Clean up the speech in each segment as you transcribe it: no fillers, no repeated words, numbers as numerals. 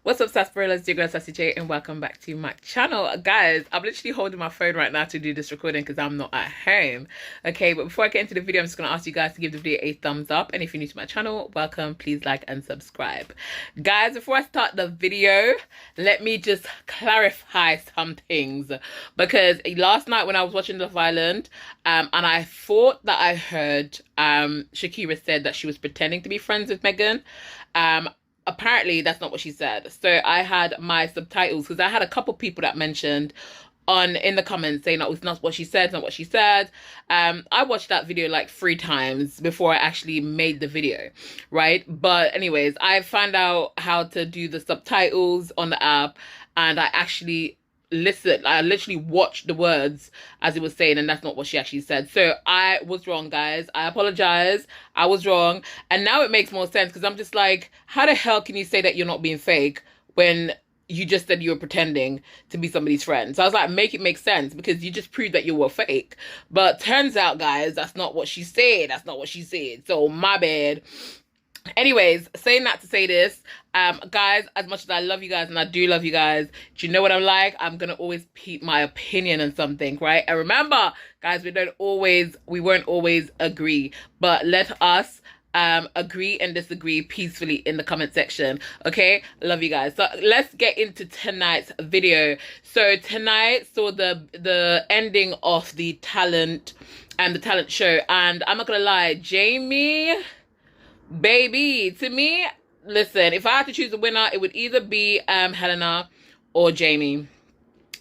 What's up, sarsaparillas? It's your girl Sassy J, and welcome back to my channel. Guys, I'm literally holding my phone right now to do this recording because I'm not at home. Okay, but before I get into the video, I'm just going to ask you guys to give the video a thumbs up. And if you're new to my channel, welcome. Please like and subscribe. Guys, before I start the video, let me just clarify some things. Because last night when I was watching Love Island, and I thought that I heard Shakira said that she was pretending to be friends with Megan. Apparently that's not what she said. So I had my subtitles because I had a couple people that mentioned in the comments saying that was not what she said, it's not what she said. I watched that video like 3 times before I actually made the video, right? But anyways, I found out how to do the subtitles on the app, and I literally watched the words as it was saying, and that's not what she actually said. So I was wrong, guys. I apologize. I was wrong. And now it makes more sense because I'm just like, how the hell can you say that you're not being fake when you just said you were pretending to be somebody's friend? So I was like, make it make sense because you just proved that you were fake. But turns out, guys, that's not what she said. That's not what she said. So my bad. Anyways, saying that to say this, guys, as much as I love you guys, and I do love you guys, do you know what I'm like? I'm gonna always keep my opinion on something, right? And remember, guys, we won't always agree, but let us agree and disagree peacefully in the comment section. Okay, love you guys. So let's get into tonight's video. So tonight saw the ending of the talent show, and I'm not gonna lie, Jamie, baby, to me, listen, if I had to choose a winner, it would either be Helena or Jamie.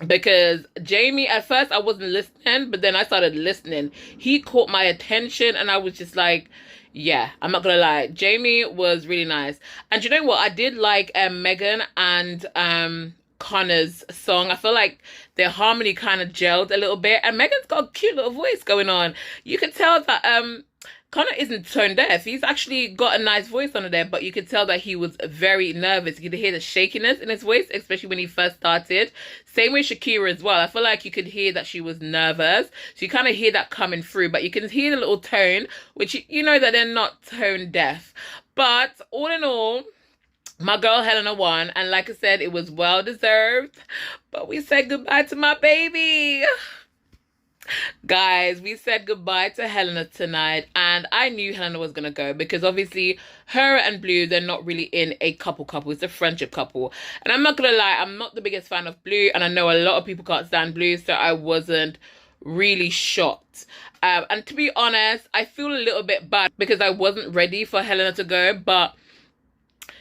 Because Jamie, at first I wasn't listening, but then I started listening. He caught my attention, and I was just like, yeah, I'm not gonna lie, Jamie was really nice. And you know what, I did like Megan and Connor's song. I feel like their harmony kind of gelled a little bit, and Megan's got a cute little voice going on. You could tell that Connor isn't tone deaf. He's actually got a nice voice under there, but you could tell that he was very nervous. You could hear the shakiness in his voice, especially when he first started. Same with Shakira as well. I feel like you could hear that she was nervous. So you kind of hear that coming through, but you can hear the little tone, which you know that they're not tone deaf. But all in all, my girl Helena won, and like I said, it was well deserved. But we said goodbye to my baby. Guys, we said goodbye to Helena tonight, and I knew Helena was gonna go because obviously her and Blue, they're not really in a couple, it's a friendship couple. And I'm not gonna lie, I'm not the biggest fan of Blue, and I know a lot of people can't stand Blue, so I wasn't really shocked. And to be honest, I feel a little bit bad because I wasn't ready for Helena to go, but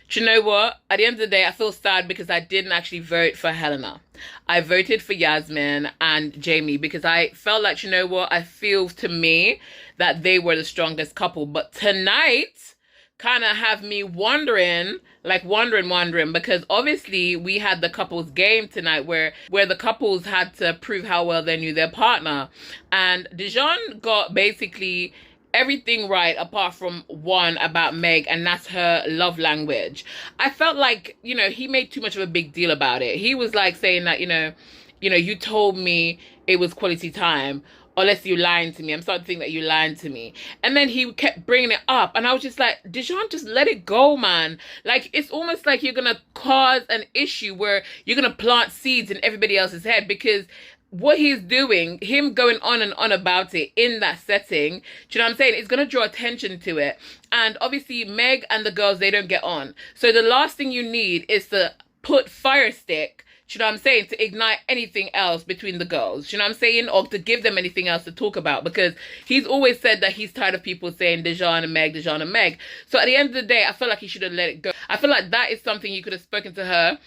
do you know what? At the end of the day, I feel sad because I didn't actually vote for Helena. I voted for Yasmin and Jamie because I felt like, you know what? I feel to me that they were the strongest couple. But tonight kind of have me wondering, because obviously we had the couples game tonight where the couples had to prove how well they knew their partner. And Dejon got basically everything right apart from one about Meg, and that's her love language. I felt like, you know, he made too much of a big deal about it. He was like saying that, you know, you told me it was quality time, unless you lying to me. I'm starting to think that you lying to me. And then he kept bringing it up, and I was just like, Dejon, just let it go, man. Like, it's almost like you're gonna cause an issue where you're gonna plant seeds in everybody else's head, because what he's doing, him going on and on about it in that setting, do you know what I'm saying? It's going to draw attention to it. And obviously, Meg and the girls, they don't get on. So the last thing you need is to put fire stick, do you know what I'm saying, to ignite anything else between the girls, do you know what I'm saying? Or to give them anything else to talk about. Because he's always said that he's tired of people saying Dejon and Meg, Dejon and Meg. So at the end of the day, I feel like he should have let it go. I feel like that is something you could have spoken to her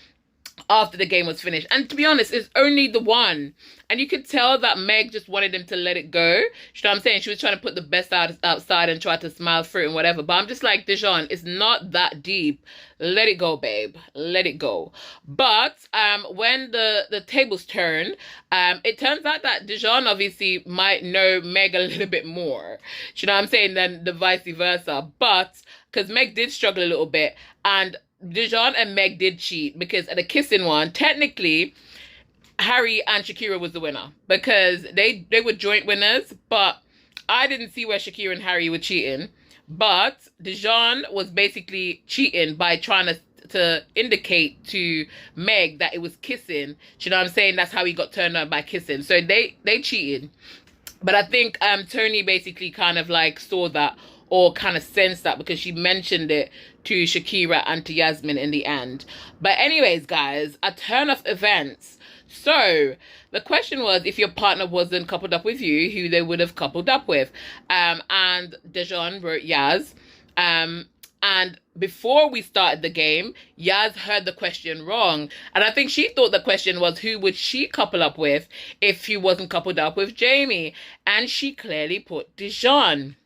after the game was finished. And to be honest, it's only the one. And you could tell that Meg just wanted him to let it go. You know what I'm saying? She was trying to put the best outside and try to smile through it and whatever. But I'm just like, Dejon, it's not that deep. Let it go, babe. Let it go. But when the tables turn, it turns out that Dejon obviously might know Meg a little bit more. You know what I'm saying? Than the vice versa. But because Meg did struggle a little bit, and Dejon and Meg did cheat, because at the kissing one, technically, Harry and Shakira was the winner because they were joint winners, but I didn't see where Shakira and Harry were cheating. But Dejon was basically cheating by trying to to indicate to Meg that it was kissing. Do you know what I'm saying? That's how he got turned on by kissing. So they cheated. But I think Tony basically kind of like saw that or kind of sensed that because she mentioned it to Shakira and to Yasmin in the end. But anyways, guys, a turn of events. So the question was, if your partner wasn't coupled up with you, who they would have coupled up with. And Dejon wrote Yaz. And before we started the game, Yaz heard the question wrong. And I think she thought the question was, who would she couple up with if she wasn't coupled up with Jamie? And she clearly put Dejon.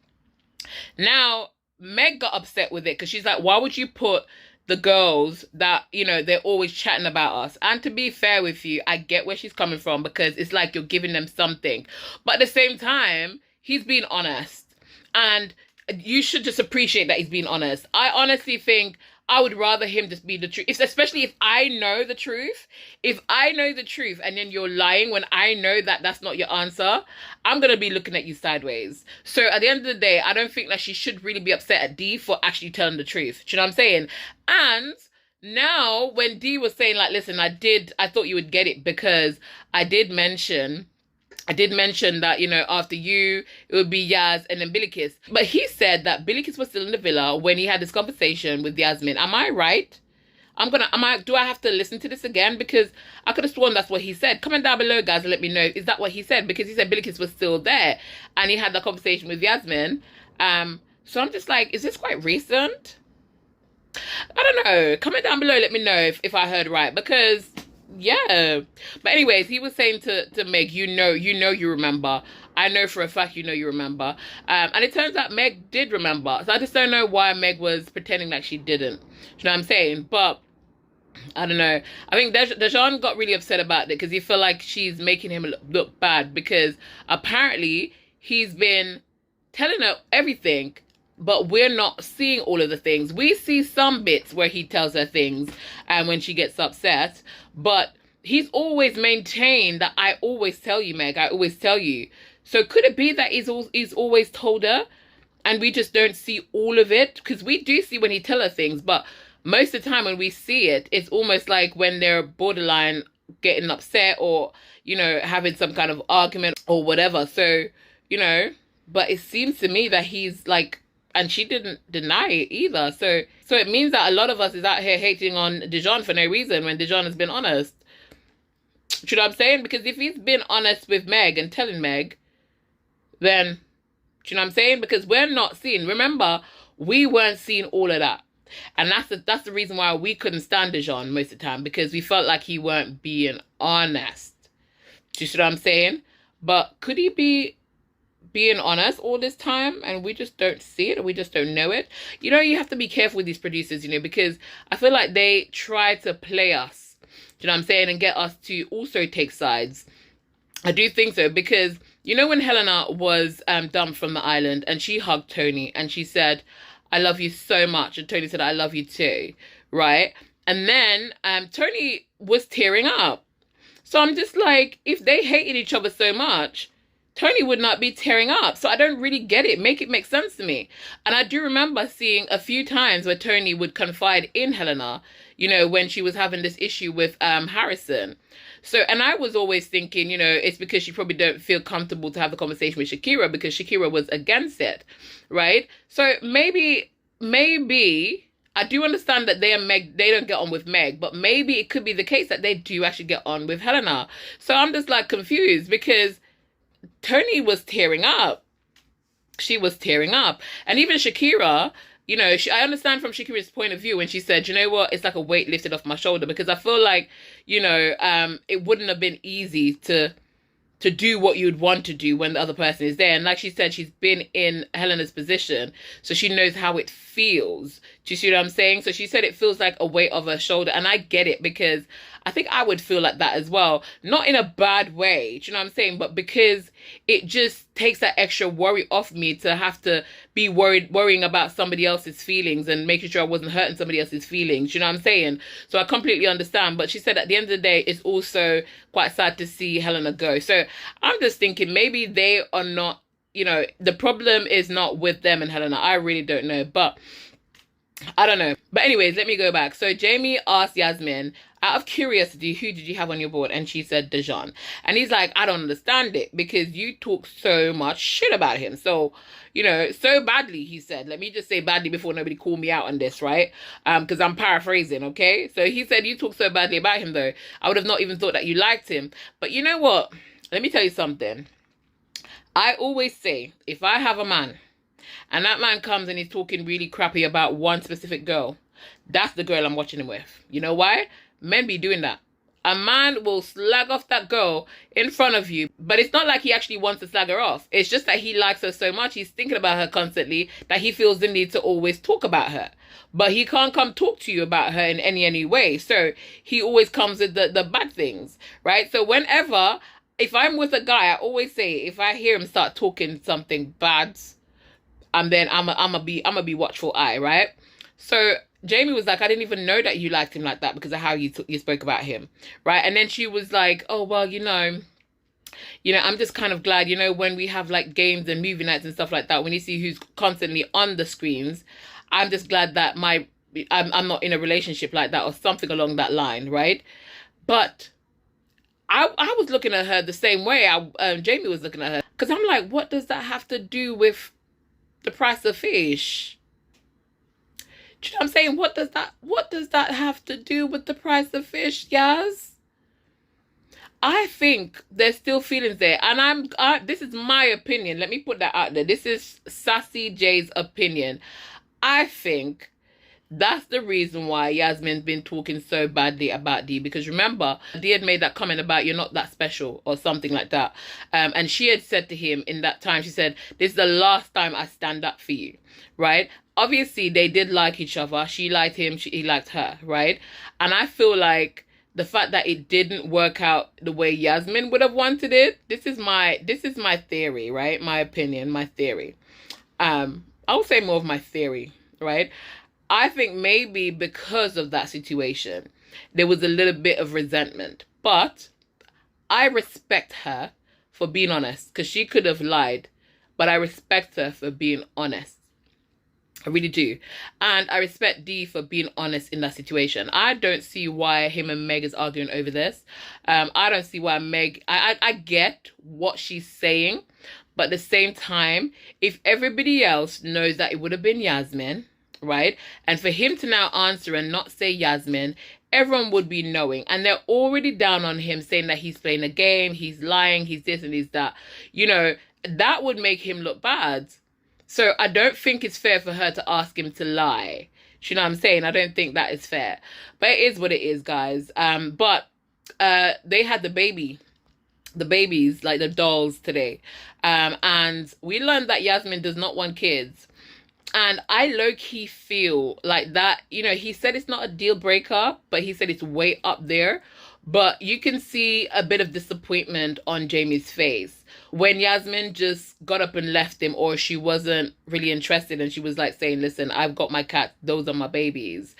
Now, Meg got upset with it because she's like, why would you put the girls that, you know, they're always chatting about us? And to be fair with you, I get where she's coming from because it's like you're giving them something. But at the same time, he's being honest. And you should just appreciate that he's being honest. I honestly think I would rather him just be the truth. Especially if I know the truth. If I know the truth and then you're lying when I know that that's not your answer, I'm going to be looking at you sideways. So at the end of the day, I don't think that she should really be upset at Dee for actually telling the truth. Do you know what I'm saying? And now when Dee was saying like, listen, I thought you would get it because I did mention that, you know, after you, it would be Yaz and then Billikis. But he said that Billikis was still in the villa when he had this conversation with Yasmin. Am I right? Do I have to listen to this again? Because I could have sworn that's what he said. Comment down below, guys, and let me know. Is that what he said? Because he said Billikis was still there and he had that conversation with Yasmin. So I'm just like, is this quite recent? I don't know. Comment down below, let me know if I heard right. Because yeah, but anyways, he was saying to Meg, you remember. I know for a fact you remember. And it turns out Meg did remember. So I just don't know why Meg was pretending like she didn't. You know what I'm saying? But I don't know. I think Dejon got really upset about it because he felt like she's making him look bad because apparently he's been telling her everything, but we're not seeing all of the things. We see some bits where he tells her things and when she gets upset, but he's always maintained that I always tell you, Meg, I always tell you. So could it be that he's always told her and we just don't see all of it? Because we do see when he tells her things, but most of the time when we see it, it's almost like when they're borderline getting upset or, you know, having some kind of argument or whatever. So, you know, but it seems to me that he's like, and she didn't deny it either. So it means that a lot of us is out here hating on Dejon for no reason when Dejon has been honest. Do you know what I'm saying? Because if he's been honest with Meg and telling Meg, then, do you know what I'm saying? Because we're not seeing, remember, we weren't seeing all of that. And that's the reason why we couldn't stand Dejon most of the time, because we felt like he weren't being honest. Do you see what I'm saying? But could he be being honest all this time and we just don't see it or we just don't know it? You know, you have to be careful with these producers, you know, because I feel like they try to play us, do you know what I'm saying, and get us to also take sides. I do think so, because you know when Helena was dumped from the island and she hugged Tony and she said, I love you so much, and Tony said, I love you too, right? And then Tony was tearing up. So I'm just like, if they hated each other so much, Tony would not be tearing up. So I don't really get it. Make it make sense to me. And I do remember seeing a few times where Tony would confide in Helena, you know, when she was having this issue with Harrison. So, and I was always thinking, you know, it's because she probably don't feel comfortable to have the conversation with Shakira because Shakira was against it, right? So maybe I do understand that they don't get on with Meg, but maybe it could be the case that they do actually get on with Helena. So I'm just like confused because Tony was tearing up. She was tearing up. And even Shakira, you know, I understand from Shakira's point of view when she said, you know what, it's like a weight lifted off my shoulder, because I feel like, you know, it wouldn't have been easy to do what you'd want to do when the other person is there. And like she said, she's been in Helena's position, so she knows how it feels. Do you see what I'm saying? So she said it feels like a weight off her shoulder. And I get it, because I think I would feel like that as well. Not in a bad way, do you know what I'm saying? But because it just takes that extra worry off me to have to be worrying about somebody else's feelings and making sure I wasn't hurting somebody else's feelings. You know what I'm saying? So I completely understand. But she said at the end of the day, it's also quite sad to see Helena go. So I'm just thinking maybe they are not, you know, the problem is not with them and Helena. I really don't know. But I don't know. But anyways, let me go back. So Jamie asked Yasmin, out of curiosity, who did you have on your board? And she said Dejon. And he's like, I don't understand it because you talk so much shit about him. So, you know, so badly, he said. Let me just say badly before nobody call me out on this, right? Because I'm paraphrasing, okay? So he said, you talk so badly about him, though. I would have not even thought that you liked him. But you know what? Let me tell you something. I always say, if I have a man, and that man comes and he's talking really crappy about one specific girl, that's the girl I'm watching him with. You know why? Men be doing that. A man will slag off that girl in front of you, but it's not like he actually wants to slag her off. It's just that he likes her so much, he's thinking about her constantly, that he feels the need to always talk about her. But he can't come talk to you about her in any way. So he always comes with the bad things, right? So whenever, if I'm with a guy, I always say, if I hear him start talking something bad, and then I'm a be watchful eye, right? So Jamie was like, I didn't even know that you liked him like that because of how you spoke about him, right? And then she was like, oh, well, you know, I'm just kind of glad, you know, when we have like games and movie nights and stuff like that, when you see who's constantly on the screens, I'm just glad that I'm not in a relationship like that or something along that line, right? But I was looking at her the same way Jamie was looking at her, because I'm like, what does that have to do with the price of fish? Do you know what I'm saying? What does that have to do with the price of fish, Yaz? I think there's still feelings there, and this is my opinion. Let me put that out there. This is Sassy J's opinion. I think that's the reason why Yasmin's been talking so badly about Dee, because remember, Dee had made that comment about you're not that special or something like that. And she had said to him in that time, she said, this is the last time I stand up for you, right? Obviously, they did like each other. She liked him, he liked her, right? And I feel like the fact that it didn't work out the way Yasmin would have wanted it, this is my theory, right? My opinion, my theory. I would say more of my theory, right? I think maybe because of that situation, there was a little bit of resentment. But I respect her for being honest, because she could have lied. But I respect her for being honest. I really do. And I respect Dee for being honest in that situation. I don't see why him and Meg is arguing over this. I don't see why Meg... I get what she's saying. But at the same time, if everybody else knows that it would have been Yasmin, right? And for him to now answer and not say Yasmin, everyone would be knowing. And they're already down on him, saying that he's playing a game, he's lying, he's this and he's that. You know, that would make him look bad. So I don't think it's fair for her to ask him to lie. Do you know what I'm saying? I don't think that is fair. But it is what it is, guys. But they had the babies, like the dolls today. And we learned that Yasmin does not want kids. And I low-key feel like that, you know, he said it's not a deal breaker, but he said it's way up there. But you can see a bit of disappointment on Jamie's face when Yasmin just got up and left him, or she wasn't really interested and she was like saying, listen, I've got my cat, those are my babies.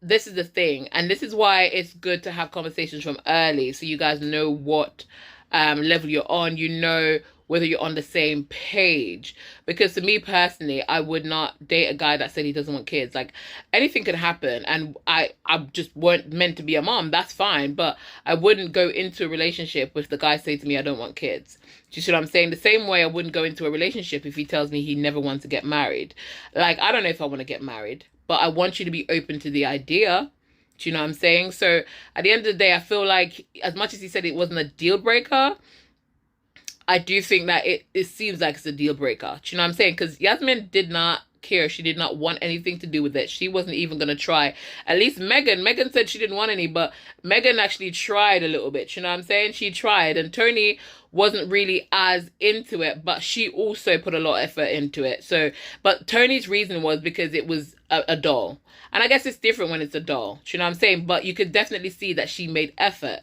This is the thing. And this is why it's good to have conversations from early, so you guys know what level you're on, you know whether you're on the same page. Because to me personally, I would not date a guy that said he doesn't want kids. Like, anything could happen, and I just weren't meant to be a mom, that's fine, but I wouldn't go into a relationship with the guy say to me I don't want kids. Do you see what I'm saying? The same way I wouldn't go into a relationship if he tells me he never wants to get married. Like, I don't know if I want to get married, but I want you to be open to the idea. Do you know what I'm saying? So at the end of the day, I feel like as much as he said it wasn't a deal breaker, I do think that it seems like it's a deal breaker. Do you know what I'm saying? Because Yasmin did not care. She did not want anything to do with it. She wasn't even going to try. At least Megan said she didn't want any, but Megan actually tried a little bit. You know what I'm saying? She tried, and Tony wasn't really as into it, but she also put a lot of effort into it. So, but Tony's reason was because it was a doll. And I guess it's different when it's a doll. Do you know what I'm saying? But you could definitely see that she made effort,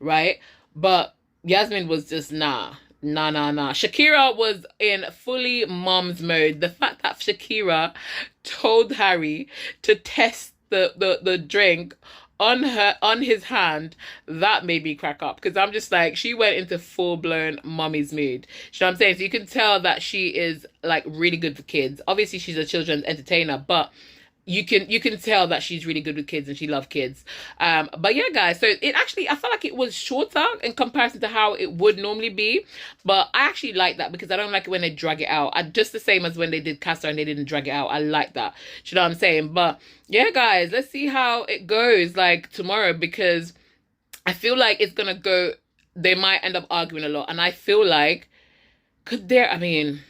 right? But Yasmin was just nah. Shakira was in fully mom's mode. The fact that Shakira told Harry to test the drink on his hand, that made me crack up, because I'm just like, she went into full-blown mommy's mood. You know what I'm saying? So you can tell that she is like really good for kids. Obviously she's a children's entertainer, but you can tell that she's really good with kids and she loves kids. But yeah, guys, so it actually, I felt like it was shorter in comparison to how it would normally be, but I actually like that because I don't like it when they drag it out. Just the same as when they did Casa and they didn't drag it out. I like that. You know what I'm saying? But yeah, guys, let's see how it goes like tomorrow, because I feel like it's gonna go, they might end up arguing a lot, and I feel like could there, I mean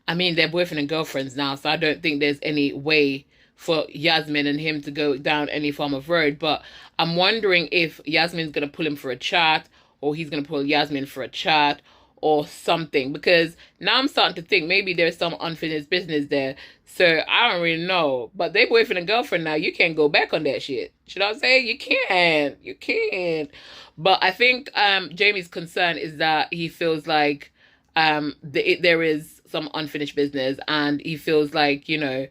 they're boyfriend and girlfriends now, so I don't think there's any way for Yasmin and him to go down any form of road. But I'm wondering if Yasmin's going to pull him for a chat, or he's going to pull Yasmin for a chat or something, because now I'm starting to think maybe there's some unfinished business there. So I don't really know, but they boyfriend and girlfriend now. You can't go back on that shit. Should I say? You can't. But I think Jamie's concern is that he feels like there is some unfinished business, and he feels like, you know,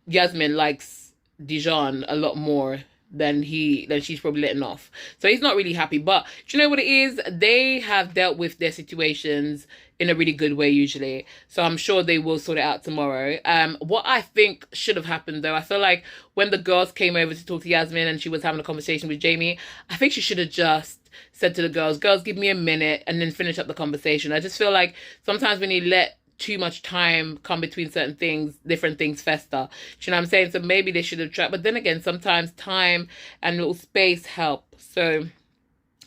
Yasmin likes Dejon a lot more than she's probably letting off. So he's not really happy. But do you know what it is? They have dealt with their situations in a really good way usually. So I'm sure they will sort it out tomorrow. What I think should have happened though, I feel like when the girls came over to talk to Yasmin and she was having a conversation with Jamie, I think she should have just said to the girls, give me a minute, and then finish up the conversation. I just feel like sometimes when you let too much time come between certain things, different things fester. You know what I'm saying? So maybe they should have tried. But then again, sometimes time and little space help. So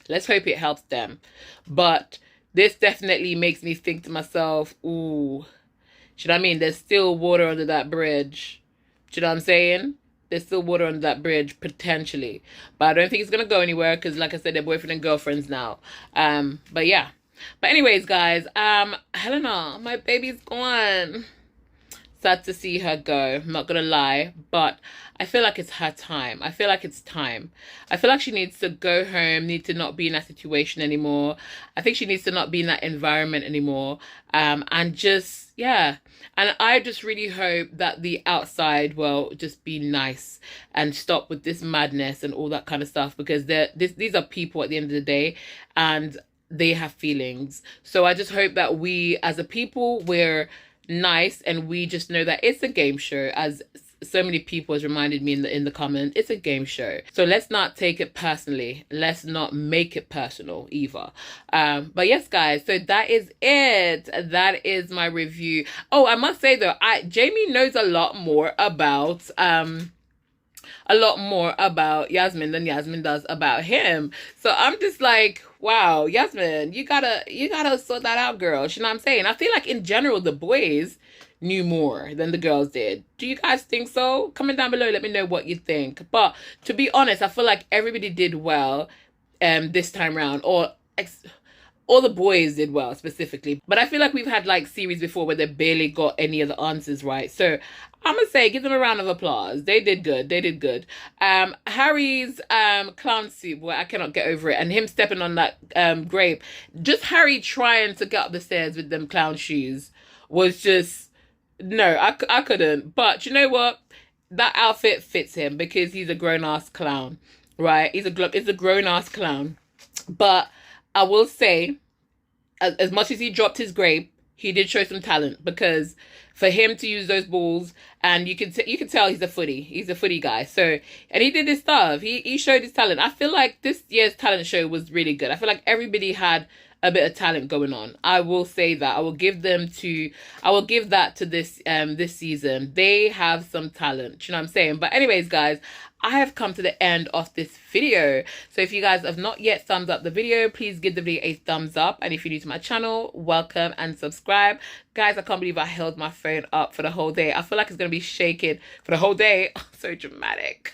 let's hope it helps them. But this definitely makes me think to myself, ooh, should I mean there's still water under that bridge? Do you know what I'm saying? There's still water under that bridge, potentially. But I don't think it's going to go anywhere because, like I said, they're boyfriend and girlfriends now. But yeah. But anyways, guys, Helena, my baby's gone. Sad to see her go, I'm not gonna lie, but I feel like it's her time. I feel like it's time. I feel like she needs to go home, need to not be in that situation anymore. I think she needs to not be in that environment anymore. And just, yeah. And I just really hope that the outside will just be nice and stop with this madness and all that kind of stuff, because these are people at the end of the day, and they have feelings. So I just hope that we as a people, we're nice, and we just know that it's a game show, as so many people has reminded me in the comment. It's a game show, so let's not take it personally. Let's not make it personal either. But yes, guys, so that is it. That is my review. Oh, I must say though, Jamie knows a lot more about Yasmin than Yasmin does about him. So I'm just like, wow, Yasmin, you gotta sort that out, girl. You know what I'm saying? I feel like in general the boys knew more than the girls did. Do you guys think so? Comment down below, let me know what you think. But to be honest, I feel like everybody did well this time around, or all the boys did well specifically. But I feel like we've had like series before where they barely got any of the answers right. So I'm gonna say, give them a round of applause. They did good. They did good. Harry's clown suit, boy, I cannot get over it. And him stepping on that grape. Just Harry trying to get up the stairs with them clown shoes was just, no, I couldn't. But you know what? That outfit fits him because he's a grown-ass clown, right? He's a grown-ass clown. But I will say, as much as he dropped his grape, he did show some talent, because for him to use those balls, and you can tell he's a footy guy. So, and he did his stuff. He showed his talent. I feel like this year's talent show was really good. I feel like everybody had a bit of talent going on. I will say that. I will give that to this this season. They have some talent. You know what I'm saying? But anyways, guys, I have come to the end of this video. So if you guys have not yet thumbs up the video, please give the video a thumbs up. And if you're new to my channel, welcome and subscribe. Guys, I can't believe I held my phone up for the whole day. I feel like it's going to be shaking for the whole day. Oh, so dramatic.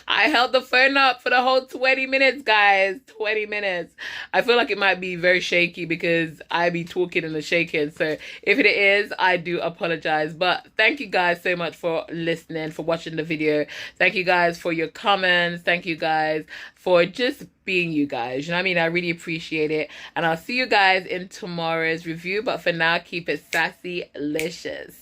I held the phone up for the whole 20 minutes, guys. 20 minutes. I feel like it might be very shaky because I be talking and shaking. So if it is, I do apologize. But thank you guys so much for listening, for watching the video. Thank you guys for your comments. Thank you guys for just being you guys. You know what I mean? I really appreciate it. And I'll see you guys in tomorrow's review. But for now, keep it sassy-licious.